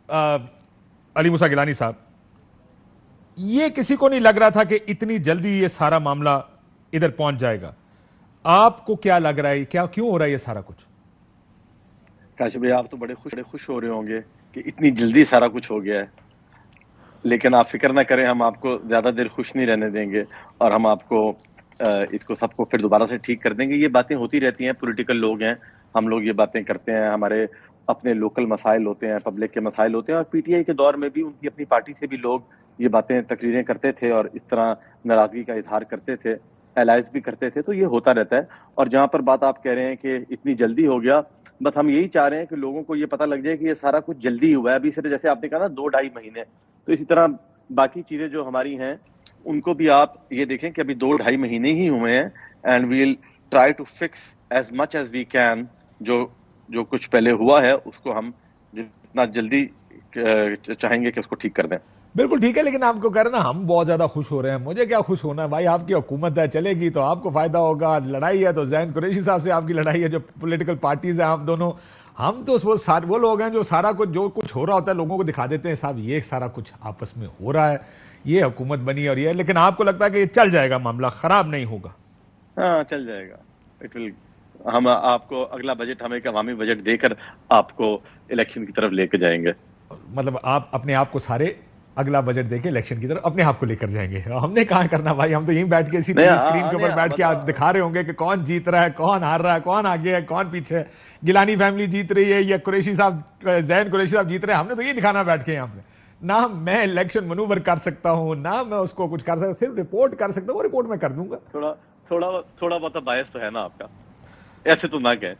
علی موسیٰ گیلانی صاحب، یہ کسی کو نہیں لگ رہا تھا کہ اتنی جلدی یہ سارا معاملہ ادھر پہنچ جائے گا. آپ کو کیا لگ رہا ہے، کیوں ہو رہا ہے یہ سارا کچھ؟ کاشف بھائی آپ تو بڑے خوش ہو رہے ہوں گے کہ اتنی جلدی سارا کچھ ہو گیا ہے، لیکن آپ فکر نہ کریں، ہم آپ کو زیادہ دیر خوش نہیں رہنے دیں گے اور ہم آپ کو اس کو سب کو پھر دوبارہ سے ٹھیک کر دیں گے. یہ باتیں ہوتی رہتی ہیں، پولیٹیکل لوگ ہیں، ہم لوگ یہ باتیں کرتے ہیں، ہمارے اپنے لوکل مسائل ہوتے ہیں، پبلک کے مسائل ہوتے ہیں، اور پی ٹی آئی کے دور میں بھی ان کی اپنی پارٹی سے بھی لوگ یہ باتیں تقریریں کرتے تھے اور اس طرح ناراضگی کا اظہار کرتے تھے، الائز بھی کرتے تھے. تو یہ ہوتا رہتا ہے. اور جہاں پر بات آپ کہہ رہے ہیں کہ اتنی جلدی ہو گیا، بس ہم یہی چاہ رہے ہیں کہ لوگوں کو یہ پتہ لگ جائے کہ یہ سارا کچھ جلدی ہوا ہے. ابھی صرف جیسے آپ نے کہا نا 2-2.5 مہینے، تو اسی طرح باقی چیزیں جو ہماری ہیں ان کو بھی آپ یہ دیکھیں کہ ابھی 2-2.5 مہینے ہی ہوئے ہیں، and we'll try to fix as much as we can. جو کچھ پہلے ہوا ہے اس کو ہم جتنا جلدی چاہیں گے کہ اس کو ٹھیک کر دیں. بالکل ٹھیک ہے، لیکن آپ کو کہہ رہے ہیں نا ہم بہت زیادہ خوش ہو رہے ہیں. مجھے کیا خوش ہونا ہے بھائی، آپ کی حکومت ہے، چلے گی تو آپ کو فائدہ ہوگا. لڑائی ہے تو زین قریشی صاحب سے آپ کی لڑائی ہے، جو پولیٹیکل پارٹیز ہیں آپ دونوں. ہم تو وہ لوگ ہیں جو سارا کچھ جو کچھ ہو رہا ہوتا ہے لوگوں کو دکھا دیتے ہیں صاحب یہ سارا کچھ آپس میں ہو رہا ہے، یہ حکومت بنی اور یہ. لیکن آپ کو لگتا ہے کہ یہ چل جائے گا، معاملہ خراب نہیں ہوگا؟ ہاں چل جائے گا. ہم آپ کو اگلا بجٹ، ہم ایک عوامی بجٹ دے کر آپ کو الیکشن کی طرف لے کے جائیں گے. مطلب آپ اپنے آپ کو سارے اگلا بجٹ دے کے الیکشن کی طرف اپنے آپ کو لے کر جائیں گے؟ ہم نے کہاں کرنا بھائی، ہم تو یہیں بیٹھ کے اسی ٹی وی اسکرین کے اوپر بیٹھ کے آپ دکھا رہے ہوں گے کہ کون جیت رہا ہے، کون ہار رہا ہے، کون آگے ہے، کون پیچھے ہے. گیلانی فیملی جیت رہی ہے یا قریشی صاحب، زین قریشی صاحب جیت رہے ہیں. ہم نے تو یہ دکھانا بیٹھ کے یہاں پہ. نہ میں الیکشن منوور کر سکتا ہوں، نہ میں اس کو کچھ کر سکتا ہوں، صرف رپورٹ کر سکتا ہوں. وہ رپورٹ میں کر دوں گا. تھوڑا بہت باعث تو ہے نا آپ کا، ایسے تو نہ کہیں.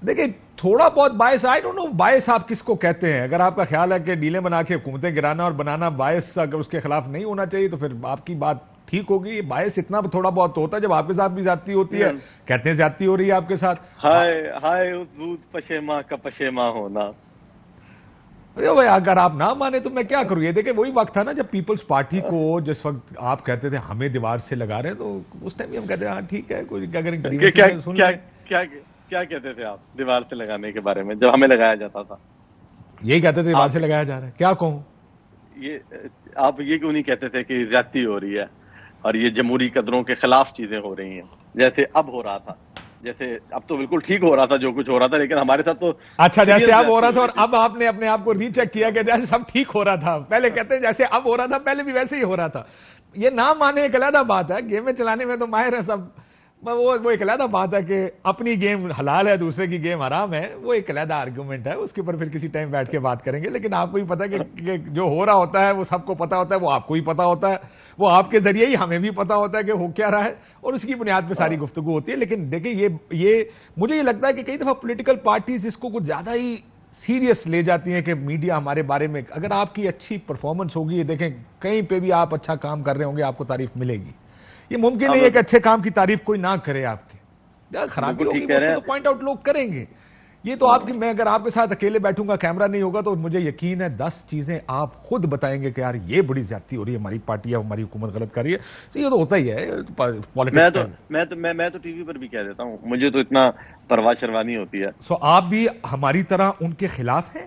دیکھیں تھوڑا بہت باعث، آئی ڈونٹ نو باعث آپ کس کو کہتے ہیں. اگر آپ کا خیال ہے کہ ڈیلیں بنا کے حکومتیں گرانا اور بنانا باعث اگر اس کے خلاف نہیں ہونا چاہیے تو پھر آپ کی بات ٹھیک ہوگی. باعث اتنا تھوڑا بہت ہوتا ہے جب آپ کے ساتھ بھی زیادتی ہوتی ہے، کہتے ہیں زیادتی ہو رہی ہے آپ کے ساتھ. ہائے حدود پشیماں کا پشیماں ہونا. بھائی اگر آپ نہ مانے تو میں کیا کروں. یہ دیکھیں وہی وقت تھا نا جب پیپلز پارٹی کو جس وقت آپ کہتے تھے ہمیں دیوار سے لگا رہے، تو اس ٹائم بھی ہم کہتے ہیں ہاں ٹھیک ہے کوئی کیا کہتے تھے آپ دیوار سے لگانے کے بارے میں جب ہمیں لگایا جاتا تھا؟ یہی کہتے تھے دیوار سے لگایا جا رہا ہے. کیا کہوں، آپ یہ کیوں نہیں کہتے تھے کہ زیادتی ہو رہی ہے اور یہ جمہوری قدروں کے خلاف چیزیں ہو رہی ہیں جیسے اب ہو رہا تھا؟ جیسے اب تو بالکل ٹھیک ہو رہا تھا جو کچھ ہو رہا تھا، لیکن ہمارے ساتھ تو اچھا جیسے اب ہو رہا تھا اور اب آپ نے اپنے آپ کو ری چیک کیا کہ جیسے سب ٹھیک ہو رہا تھا. پہلے کہتے ہیں جیسے اب ہو رہا تھا پہلے بھی ویسے ہی ہو رہا تھا. یہ نہ مانے ایک علیحدہ بات ہے، گیمیں چلانے میں تو ماہر ہے سب. وہ ایک علیحدہ بات ہے کہ اپنی گیم حلال ہے دوسرے کی گیم حرام ہے، وہ ایک علیحدہ آرگومنٹ ہے، اس کے اوپر پھر کسی ٹائم بیٹھ کے بات کریں گے. لیکن آپ کو ہی پتا ہے کہ جو ہو رہا ہوتا ہے وہ سب کو پتا ہوتا ہے، وہ آپ کو ہی پتا ہوتا ہے، وہ آپ کے ذریعے ہی ہمیں بھی پتا ہوتا ہے کہ ہو کیا رہا ہے، اور اس کی بنیاد پہ ساری گفتگو ہوتی ہے. لیکن دیکھیں یہ مجھے یہ لگتا ہے کہ کئی دفعہ پولیٹیکل پارٹیز اس کو کچھ زیادہ ہی سیریس لے جاتی ہیں کہ میڈیا ہمارے بارے میں، اگر آپ کی اچھی پرفارمنس ہوگی، دیکھیں کہیں پہ بھی آپ اچھا کام کر رہے ہوں گے آپ کو تعریف ملے گی. یہ ممکن نہیں ہے کہ اچھے کام کی تعریف کوئی نہ کرے. آپ کے خرابی ہوگی وہ اس کو تو پوائنٹ آؤٹ لوگ کریں گے. یہ تو آپ کی، میں اگر آپ کے ساتھ اکیلے بیٹھوں گا کیمرہ نہیں ہوگا تو مجھے یقین ہے 10 چیزیں آپ خود بتائیں گے کہ یار یہ بڑی زیادتی ہو رہی ہے، ہماری پارٹی یا ہماری حکومت غلط کر رہی ہے. تو یہ تو ہوتا ہی ہے پالیٹکس کا. میں تو ٹی وی پر بھی کہہ دیتا ہوں، مجھے تو اتنا پرواہ شروانی ہوتی ہے. سو آپ بھی ہماری طرح ان کے خلاف ہیں؟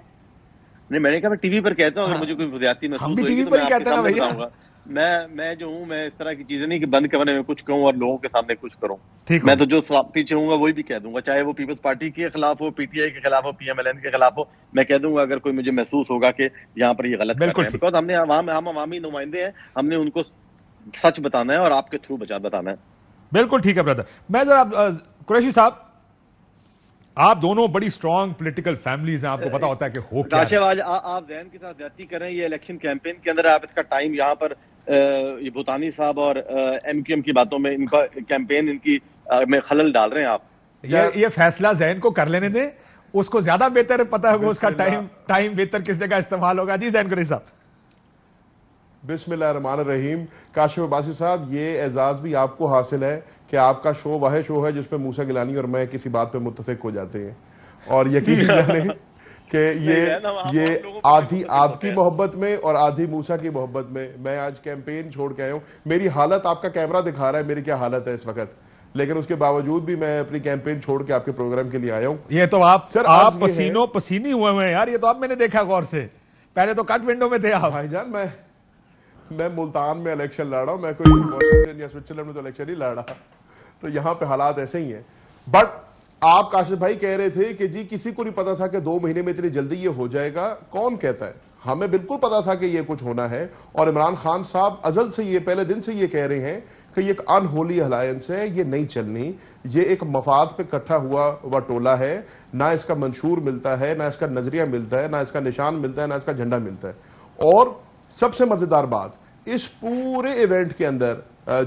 نہیں میں نے کہا میں ٹی وی پر کہتا ہوں، اگر مجھے کوئی زیادتی محسوس ہوئی گی تو میں آپ کے سامنے بتاؤں گا. میں جو ہوں، میں اس طرح کی چیزیں نہیں کہ بند کمرے میں کچھ کہوں اور لوگوں کے سامنے کچھ کروں. میں تو جو پیچھے ہوں گا وہی بھی کہہ دوں گا، چاہے وہ پیپلز پارٹی کے خلاف ہو، پی ٹی آئی کے خلاف ہو، پی ایم ایل این کے خلاف ہو. میں کہہ دوں گا اگر کوئی مجھے محسوس ہوگا کہ یہاں پر یہ غلط کر رہے ہیں، بیکاز ہم عوامی نمائندے ہیں، ہم نے ان کو سچ بتانا ہے اور آپ کے تھرو بتانا ہے. بالکل ٹھیک ہے برادر. میں ذرا قریشی صاحب، آپ دونوں بڑی اسٹرانگ پولیٹیکل فیملیز ہیں، آپ کو پتا ہوتا ہے کہ ہو کیا ہے. آج آپ ذہن کے ساتھ زیادتی کریں، یہ الیکشن کیمپین کے اندر آپ اس کا ٹائم یہاں پر یہ بھوتانی صاحب اور ایم کیو ایم کی باتوں میں ان کا کیمپین ان کی میں خلل ڈال رہے ہیں آپ. یہ فیصلہ ذہن کو کر لینے دیں، اس کو زیادہ بہتر پتا ہوگا اس کا ٹائم بہتر کس جگہ استعمال ہوگا. جی ذہن قریشی صاحب. بسم اللہ الرحمن الرحیم. کاشف عباسی صاحب، یہ اعزاز بھی آپ کو حاصل ہے کہ آپ کا شو وہ شو ہے جس پہ موسیٰ گیلانی اور میں کسی بات پہ متفق ہو جاتے ہیں، اور یقین جانیں کہ یہ آدھی آپ کی محبت میں اور آدھی موسیٰ کی محبت میں. میں آج کیمپین چھوڑ کے آیا ہوں. میری حالت آپ کا کیمرہ دکھا رہا ہے میری کیا حالت ہے اس وقت، لیکن اس کے باوجود بھی میں اپنی کیمپین چھوڑ کے آپ کے پروگرام کے لیے آیا ہوں. یہ تو آپ پسینوں پسینی ہوئے ہیں یار. یہ تو اب میں نے دیکھا غور سے پہلے تو کٹ ونڈو میں تھے آپ. بھائی جان میں ملتان میں الیکشن لڑ رہا ہوں, میں کوئی واشنگٹن یا سوئٹزرلینڈ میں تو الیکشن نہیں لڑ رہا, تو یہاں پہ حالات ایسے ہی ہیں. بٹ آپ کاشف بھائی کہہ رہے تھے کہ جی کسی کو نہیں پتا تھا کہ 2 مہینے میں اتنی جلدی یہ ہو جائے گا. کون کہتا ہے؟ ہمیں بالکل پتا تھا کہ یہ کچھ ہونا ہے, اور عمران خان صاحب ازل سے یہ پہلے دن سے یہ کہہ رہے ہیں کہ یہ ایک ان ہولی الائنس ہے, یہ نہیں چلنی, یہ ایک مفاد پہ اکٹھا ہوا ٹولہ ہے, نہ اس کا منشور ملتا ہے, نہ اس کا نظریہ ملتا ہے, نہ اس کا نشان ملتا ہے, نہ اس کا جھنڈا ملتا ہے. اور سب سے مزیدار بات اس پورے ایونٹ کے اندر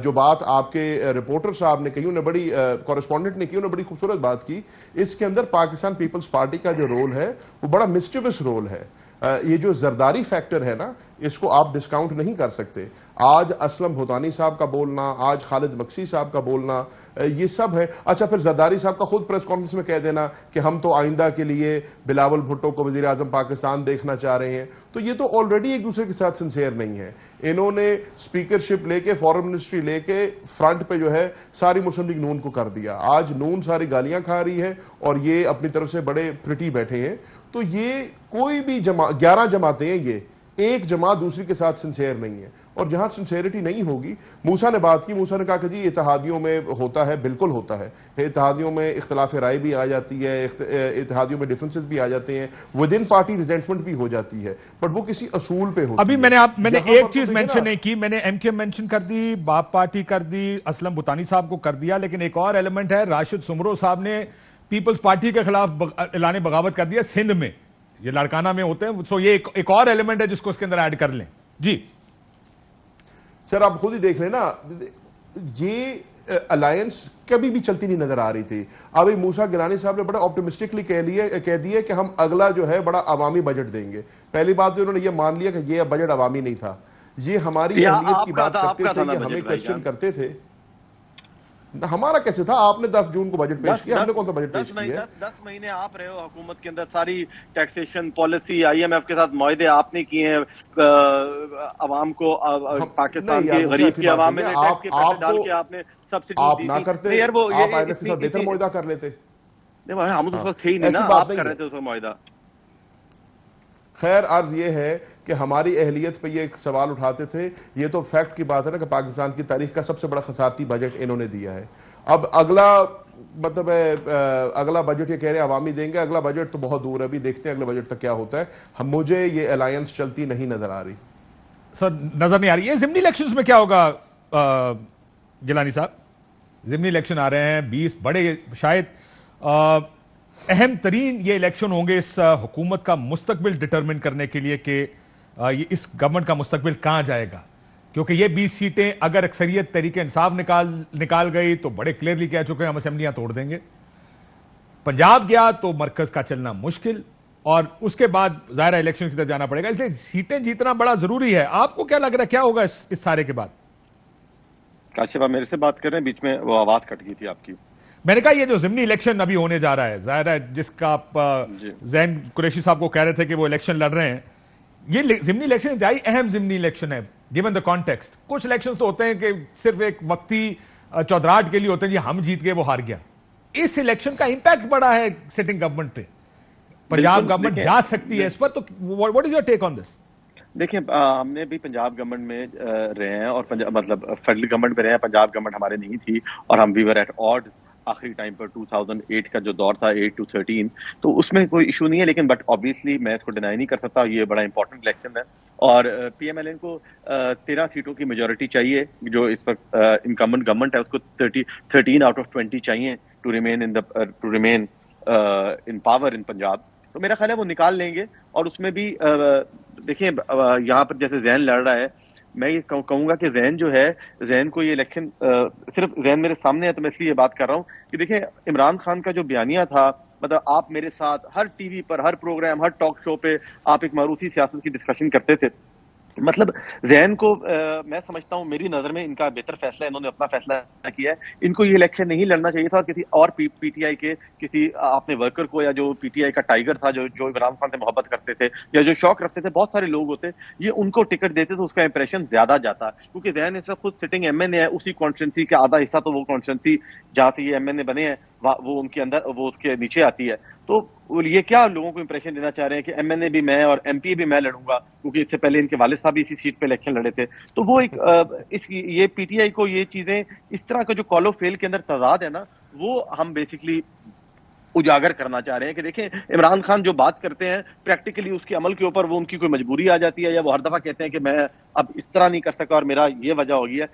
جو بات آپ کے رپورٹر صاحب نے کہی, انہوں نے بڑی کورسپونڈنٹ نے کی, انہوں نے بڑی خوبصورت بات کی, اس کے اندر پاکستان پیپلز پارٹی کا جو رول ہے وہ بڑا مسچیوس رول ہے. یہ جو زرداری فیکٹر ہے نا, اس کو آپ ڈسکاؤنٹ نہیں کر سکتے. آج اسلم بھوتانی صاحب کا بولنا, آج خالد مکسی صاحب کا بولنا, یہ سب ہے. اچھا پھر زرداری صاحب کا خود پریس کانفرنس میں کہہ دینا کہ ہم تو آئندہ کے لیے بلاول بھٹو کو وزیر اعظم پاکستان دیکھنا چاہ رہے ہیں, تو یہ تو آلریڈی ایک دوسرے کے ساتھ سنسیئر نہیں ہے. انہوں نے اسپیکرشپ لے کے, فارن منسٹری لے کے فرنٹ پہ جو ہے ساری مسلم لیگ نون کو کر دیا. آج نون ساری گالیاں کھا رہی ہے اور یہ اپنی طرف سے بڑے پریٹی بیٹھے ہیں. تو یہ کوئی بھی 11 جماعتیں ہیں, یہ ایک جماعت دوسری کے ساتھ سنسیئر نہیں ہے. اور جہاں سنسیئرٹی نہیں ہوگی, موسیٰ نے بات کی, موسیٰ نے کہا کہ جی اتحادیوں میں ہوتا ہے, بالکل ہوتا ہے, اتحادیوں میں اختلاف رائے بھی آ جاتی ہے, اتحادیوں میں ڈیفرنسز بھی آ جاتے ہیں, ود ان پارٹی ریزنٹمنٹ بھی ہو جاتی ہے, بٹ وہ کسی اصول پہ ہوتی ہے. ابھی میں نے ایک چیز مینشن نہیں کی, میں نے ایم کے مینشن کر دی, باپ پارٹی کر دی, اسلم بھوتانی صاحب کو کر دیا, لیکن ایک اور ایلیمنٹ ہے, راشد سمرو صاحب نے پیپلز پارٹی کے خلاف اعلان بغاوت کر دیا سندھ میں, یہ لاڑکانہ میں ہوتے ہیں. سو یہ ایک اور ایلیمنٹ ہے جس کو اس کے اندر ایڈ کر لیں. جی سر آپ خود ہی دیکھ لیں نا, یہ الائنس کبھی بھی چلتی نہیں نظر آ رہی تھی. ابھی موسیٰ گیلانی صاحب نے بڑا آپٹمسٹکلی کہہ دیا کہ ہم اگلا جو ہے بڑا عوامی بجٹ دیں گے. پہلی بات تو انہوں نے یہ مان لیا کہ یہ بجٹ عوامی نہیں تھا, یہ ہماری اہلیت کی بات کرتے تھے, یہ ہمیں کویسچن کرتے تھے. ہمارا کیسے تھا؟ آپ نے 10 جون کو بجٹ پیش کیا, ہم نے کون سا بجٹ پیش کیا؟ 10 مہینے آپ رہے ہو حکومت کے اندر, ساری taxation policy I M F کے ساتھ معاہدے آپ نے کیے ہیں, عوام کو پاکستان کے غریب کی عوام میں ٹیکس کے پیسے ڈال کے آپ نے سبسڈی آپ نہ کرتے, آپ آئی ایم ایف کے ساتھ بہتر معاہدہ کر لیتے. ہم اس وقت تھے ہی نہیں نا, آپ کر رہے تھے اس وقت معاہدہ. خیر عرض یہ ہے کہ ہماری اہلیت پہ یہ ایک سوال اٹھاتے تھے, یہ تو فیکٹ کی بات ہے نا کہ پاکستان کی تاریخ کا سب سے بڑا خسارتی بجٹ انہوں نے دیا ہے. اب اگلا مطلب اگلا بجٹ یہ کہہ رہے ہیں عوامی دیں گے, اگلا بجٹ تو بہت دور ہے, ابھی دیکھتے ہیں اگلے بجٹ تک کیا ہوتا ہے. مجھے یہ الائنس چلتی نہیں نظر آ رہی. سر نظر نہیں آ رہی. یہ ضمنی الیکشنز میں کیا ہوگا گیلانی صاحب؟ ضمنی الیکشن آ رہے ہیں 20 بڑے, شاید اہم ترین یہ الیکشن ہوں گے اس حکومت کا مستقبل ڈٹرمن کرنے کے لیے کہ اس گورنمنٹ کا مستقبل کہاں جائے گا. کیونکہ یہ 20 سیٹیں اگر اکثریت تحریک انصاف نکال گئی تو بڑے کلیئرلی کہہ چکے ہیں ہم اسمبلیاں توڑ دیں گے. پنجاب گیا تو مرکز کا چلنا مشکل, اور اس کے بعد ظاہر الیکشن کی طرف جانا پڑے گا. اس لیے سیٹیں جیتنا بڑا ضروری ہے. آپ کو کیا لگ رہا ہے کیا ہوگا اس سارے کے بعد؟ کاشف آپ میرے سے بات کر رہے ہیں, بیچ میں وہ آواز کٹ گئی تھی آپ کی. میں نے کہا یہ جو ضمنی الیکشن ابھی ہونے جا رہا ہے, ظاہر ہے جس کا آپ زین قریشی صاحب کو کہہ رہے تھے کہ وہ الیکشن لڑ رہے ہیں, یہ ضمنی الیکشن انتہائی اہم ضمنی الیکشن ہے گیون دا کانٹیکسٹ. کچھ الیکشن تو ہوتے ہیں کہ صرف ایک وقتی چودراہٹ کے لیے ہوتے ہیں, یہ ہم جیت گئے وہ ہار گیا. اس الیکشن کا امپیکٹ بڑا ہے سٹنگ گورنمنٹ پہ, پنجاب گورنمنٹ جا سکتی ہے اس پر, تو واٹ از یور ٹیک آن دس؟ دیکھیں ہم نے بھی پنجاب گورنمنٹ میں رہے ہیں, اور مطلب فیڈرل گورنمنٹ میں رہے ہیں, پنجاب گورنمنٹ ہمارے نہیں تھی, اور ہم وی ور ایٹ آڈ آخری ٹائم پر 2008 کا جو دور تھا 8 to 13, تو اس میں کوئی ایشو نہیں ہے. لیکن بٹ آبویسلی میں اس کو ڈینائی نہیں کر سکتا, یہ بڑا امپورٹنٹ الیکشن ہے, اور پی ایم ایل این کو 13 سیٹوں کی میجورٹی چاہیے, جو اس وقت انکمبنٹ گورنمنٹ ہے اس کو 13 out of 20 چاہیے ٹو ریمین ان پاور ان پنجاب. تو میرا خیال ہے وہ نکال لیں گے. اور اس میں بھی دیکھیں یہاں پر جیسے زین لڑ رہا ہے, میں یہ کہوں گا کہ زین جو ہے, زین کو یہ الیکشن, صرف زین میرے سامنے ہے تو میں اس لیے یہ بات کر رہا ہوں کہ دیکھیں عمران خان کا جو بیانیہ تھا, مطلب آپ میرے ساتھ ہر ٹی وی پر, ہر پروگرام, ہر ٹاک شو پہ آپ ایک معروفی سیاست کی ڈسکشن کرتے تھے. مطلب زین کو میں سمجھتا ہوں, میری نظر میں ان کا بہتر فیصلہ ہے, انہوں نے اپنا فیصلہ کیا ہے, ان کو یہ الیکشن نہیں لڑنا چاہیے تھا. اور کسی اور پی ٹی آئی کے کسی اپنے ورکر کو, یا جو پی ٹی آئی کا ٹائیگر تھا جو عمران خان سے محبت کرتے تھے یا جو شوق رکھتے تھے, بہت سارے لوگ ہوتے, یہ ان کو ٹکٹ دیتے تو اس کا امپریشن زیادہ جاتا. کیونکہ زین اس وقت خود سٹنگ ایم این اے ہے, اسی کانسٹیٹوئنسی کا آدھا حصہ تو وہ کانسٹیٹوئنسی جہاں سے یہ ایم این اے بنے ہیں وہ ان کے اندر وہ اس کے نیچے آتی ہے. تو یہ کیا لوگوں کو امپریشن دینا چاہ رہے ہیں کہ ایم این اے بھی میں اور ایم پی بھی میں لڑوں گا, کیونکہ اس سے پہلے ان کے والد صاحب بھی اسی سیٹ پہ الیکشن لڑے تھے. تو وہ ایک یہ پی ٹی آئی کو یہ چیزیں اس طرح کا جو کال آف فیل کے اندر تضاد ہے نا, وہ ہم بیسکلی اجاگر کرنا چاہ رہے ہیں کہ دیکھیں عمران خان جو بات کرتے ہیں پریکٹیکلی اس کے عمل کے اوپر وہ ان کی کوئی مجبوری آ جاتی ہے, یا وہ ہر دفعہ کہتے ہیں کہ میں اب اس طرح نہیں کر سکا اور میرا یہ وجہ ہوگی ہے.